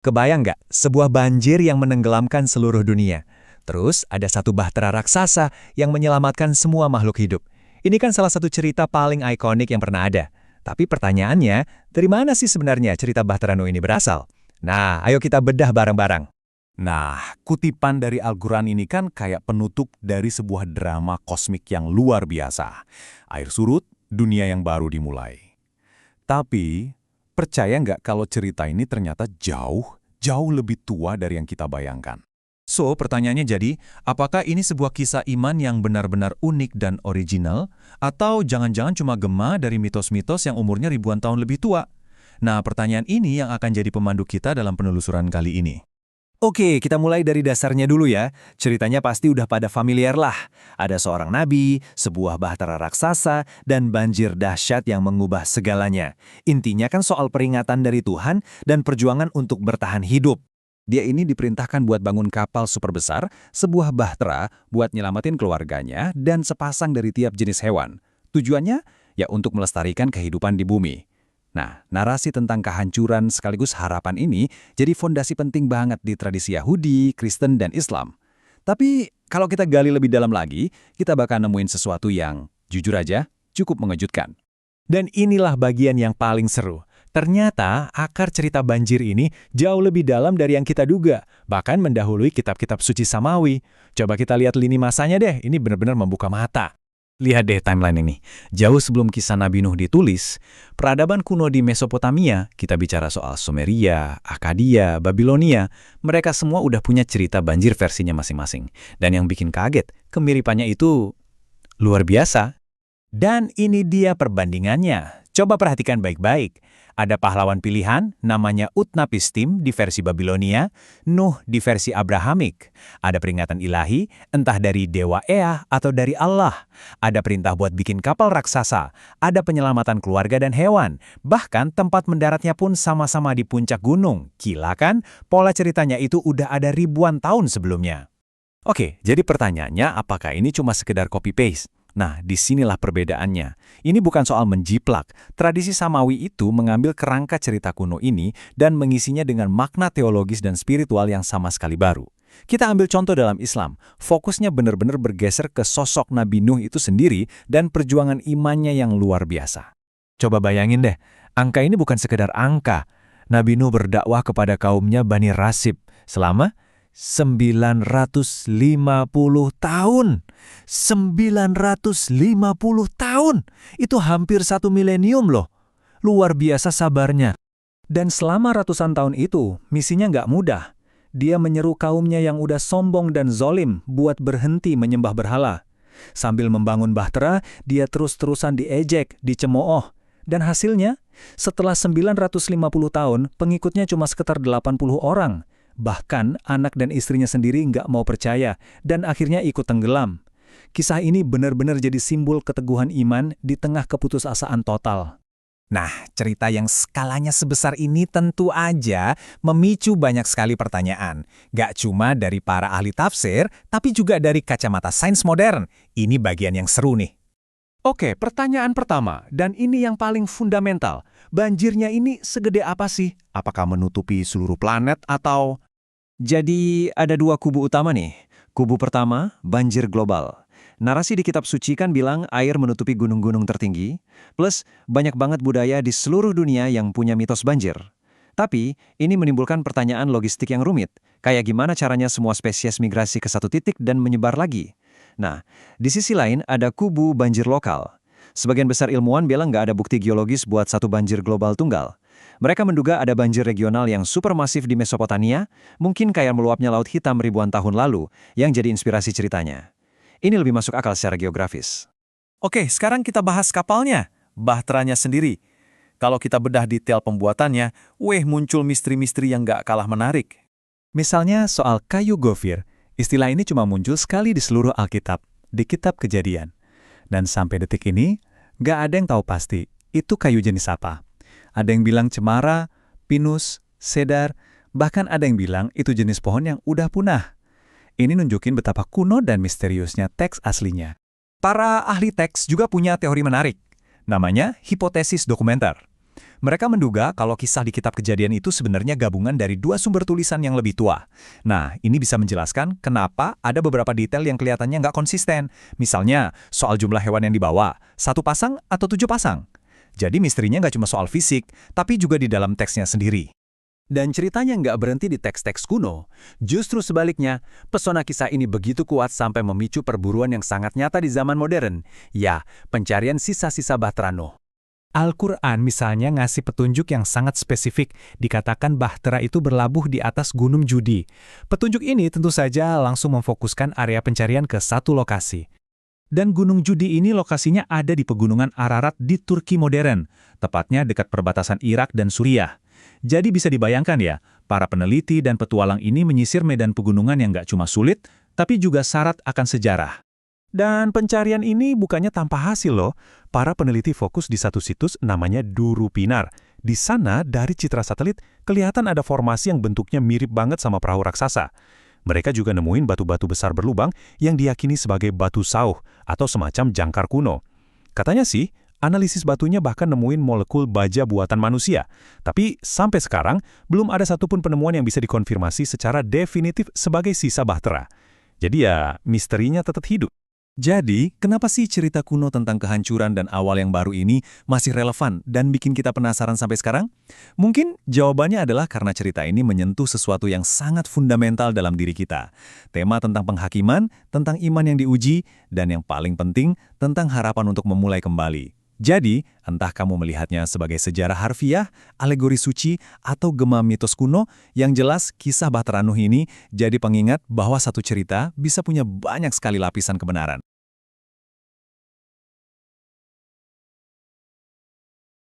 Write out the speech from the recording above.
Kebayang nggak? Sebuah banjir yang menenggelamkan seluruh dunia. Terus ada satu bahtera raksasa yang menyelamatkan semua makhluk hidup. Ini kan salah satu cerita paling ikonik yang pernah ada. Tapi pertanyaannya, dari mana sih sebenarnya cerita Bahtera Nuh ini berasal? Nah, ayo kita bedah bareng-bareng. Nah, kutipan dari Al-Quran ini kan kayak penutup dari sebuah drama kosmik yang luar biasa. Air surut, dunia yang baru dimulai. Tapi, percaya nggak kalau cerita ini ternyata jauh lebih tua dari yang kita bayangkan? So, pertanyaannya jadi, apakah ini sebuah kisah iman yang benar-benar unik dan original? Atau jangan-jangan cuma gema dari mitos-mitos yang umurnya ribuan tahun lebih tua? Nah, pertanyaan ini yang akan jadi pemandu kita dalam penelusuran kali ini. Oke, kita mulai dari dasarnya dulu ya. Ceritanya pasti udah pada familiar lah. Ada seorang nabi, sebuah bahtera raksasa, dan banjir dahsyat yang mengubah segalanya. Intinya kan soal peringatan dari Tuhan dan perjuangan untuk bertahan hidup. Dia ini diperintahkan buat bangun kapal super besar, sebuah bahtera buat nyelamatin keluarganya dan sepasang dari tiap jenis hewan. Tujuannya? Ya untuk melestarikan kehidupan di bumi. Nah, narasi tentang kehancuran sekaligus harapan ini jadi fondasi penting banget di tradisi Yahudi, Kristen, dan Islam. Tapi kalau kita gali lebih dalam lagi, kita bakal nemuin sesuatu yang, jujur aja, cukup mengejutkan. Dan inilah bagian yang paling seru. Ternyata akar cerita banjir ini jauh lebih dalam dari yang kita duga, bahkan mendahului kitab-kitab suci Samawi. Coba kita lihat lini masanya deh, ini benar-benar membuka mata. Lihat deh timeline ini. Jauh sebelum kisah Nabi Nuh ditulis, peradaban kuno di Mesopotamia, kita bicara soal Sumeria, Akkadia, Babilonia, mereka semua udah punya cerita banjir versinya masing-masing. Dan yang bikin kaget, kemiripannya itu luar biasa. Dan ini dia perbandingannya. Coba perhatikan baik-baik. Ada pahlawan pilihan, namanya Utnapishtim di versi Babilonia, Nuh di versi Abrahamik. Ada peringatan ilahi, entah dari Dewa Ea atau dari Allah. Ada perintah buat bikin kapal raksasa. Ada penyelamatan keluarga dan hewan. Bahkan tempat mendaratnya pun sama-sama di puncak gunung. Gila kan? Pola ceritanya itu udah ada ribuan tahun sebelumnya. Oke, jadi pertanyaannya apakah ini cuma sekedar copy-paste? Nah, disinilah perbedaannya. Ini bukan soal menjiplak. Tradisi Samawi itu mengambil kerangka cerita kuno ini dan mengisinya dengan makna teologis dan spiritual yang sama sekali baru. Kita ambil contoh dalam Islam. Fokusnya benar-benar bergeser ke sosok Nabi Nuh itu sendiri dan perjuangan imannya yang luar biasa. Coba bayangin deh, angka ini bukan sekedar angka. Nabi Nuh berdakwah kepada kaumnya Bani Rasib selama 950 tahun. 950 tahun. Itu hampir 1 milenium loh. Luar biasa sabarnya. Dan selama ratusan tahun itu, misinya nggak mudah. Dia menyeru kaumnya yang udah sombong dan zolim buat berhenti menyembah berhala. Sambil membangun bahtera, dia terus-terusan diejek, dicemooh. Dan hasilnya, setelah 950 tahun, pengikutnya cuma sekitar 80 orang. Bahkan anak dan istrinya sendiri nggak mau percaya dan akhirnya ikut tenggelam. Kisah ini benar-benar jadi simbol keteguhan iman di tengah keputusasaan total. Nah, cerita yang skalanya sebesar ini tentu aja memicu banyak sekali pertanyaan. Gak cuma dari para ahli tafsir, tapi juga dari kacamata sains modern. Ini bagian yang seru nih. Oke, pertanyaan pertama, dan ini yang paling fundamental. Banjirnya ini segede apa sih? Apakah menutupi seluruh planet atau... Jadi ada dua kubu utama nih. Kubu pertama, banjir global. Narasi di kitab suci kan bilang air menutupi gunung-gunung tertinggi, plus banyak banget budaya di seluruh dunia yang punya mitos banjir. Tapi ini menimbulkan pertanyaan logistik yang rumit, kayak gimana caranya semua spesies migrasi ke satu titik dan menyebar lagi. Nah, di sisi lain ada kubu banjir lokal. Sebagian besar ilmuwan bilang nggak ada bukti geologis buat satu banjir global tunggal. Mereka menduga ada banjir regional yang supermasif di Mesopotamia, mungkin kayak meluapnya Laut Hitam ribuan tahun lalu, yang jadi inspirasi ceritanya. Ini lebih masuk akal secara geografis. Oke, sekarang kita bahas kapalnya, bahteranya sendiri. Kalau kita bedah detail pembuatannya, muncul misteri-misteri yang nggak kalah menarik. Misalnya soal kayu gofir, istilah ini cuma muncul sekali di seluruh Alkitab, di kitab Kejadian. Dan sampai detik ini, nggak ada yang tahu pasti itu kayu jenis apa. Ada yang bilang cemara, pinus, cedar, bahkan ada yang bilang itu jenis pohon yang udah punah. Ini nunjukin betapa kuno dan misteriusnya teks aslinya. Para ahli teks juga punya teori menarik. Namanya hipotesis dokumenter. Mereka menduga kalau kisah di Kitab Kejadian itu sebenarnya gabungan dari dua sumber tulisan yang lebih tua. Nah, ini bisa menjelaskan kenapa ada beberapa detail yang kelihatannya nggak konsisten. Misalnya, soal jumlah hewan yang dibawa, 1 pasang atau 7 pasang. Jadi misterinya nggak cuma soal fisik, tapi juga di dalam teksnya sendiri. Dan ceritanya nggak berhenti di teks-teks kuno. Justru sebaliknya, pesona kisah ini begitu kuat sampai memicu perburuan yang sangat nyata di zaman modern. Ya, pencarian sisa-sisa Bahtera Nuh. Al-Quran misalnya ngasih petunjuk yang sangat spesifik, dikatakan Bahtera itu berlabuh di atas Gunung Judi. Petunjuk ini tentu saja langsung memfokuskan area pencarian ke satu lokasi. Dan Gunung Judi ini lokasinya ada di pegunungan Ararat di Turki modern, tepatnya dekat perbatasan Irak dan Suriah. Jadi bisa dibayangkan ya, para peneliti dan petualang ini menyisir medan pegunungan yang nggak cuma sulit, tapi juga syarat akan sejarah. Dan pencarian ini bukannya tanpa hasil loh. Para peneliti fokus di satu situs namanya Duru Pinar. Di sana, dari citra satelit, kelihatan ada formasi yang bentuknya mirip banget sama perahu raksasa. Mereka juga nemuin batu-batu besar berlubang yang diyakini sebagai batu sauh atau semacam jangkar kuno. Katanya sih, analisis batunya bahkan nemuin molekul baja buatan manusia. Tapi sampai sekarang, belum ada satupun penemuan yang bisa dikonfirmasi secara definitif sebagai sisa Bahtera. Jadi ya, misterinya tetap hidup. Jadi, kenapa sih cerita kuno tentang kehancuran dan awal yang baru ini masih relevan dan bikin kita penasaran sampai sekarang? Mungkin jawabannya adalah karena cerita ini menyentuh sesuatu yang sangat fundamental dalam diri kita. Tema tentang penghakiman, tentang iman yang diuji, dan yang paling penting, tentang harapan untuk memulai kembali. Jadi, entah kamu melihatnya sebagai sejarah harfiah, alegori suci, atau gema mitos kuno, yang jelas kisah Bahtera Nuh ini jadi pengingat bahwa satu cerita bisa punya banyak sekali lapisan kebenaran.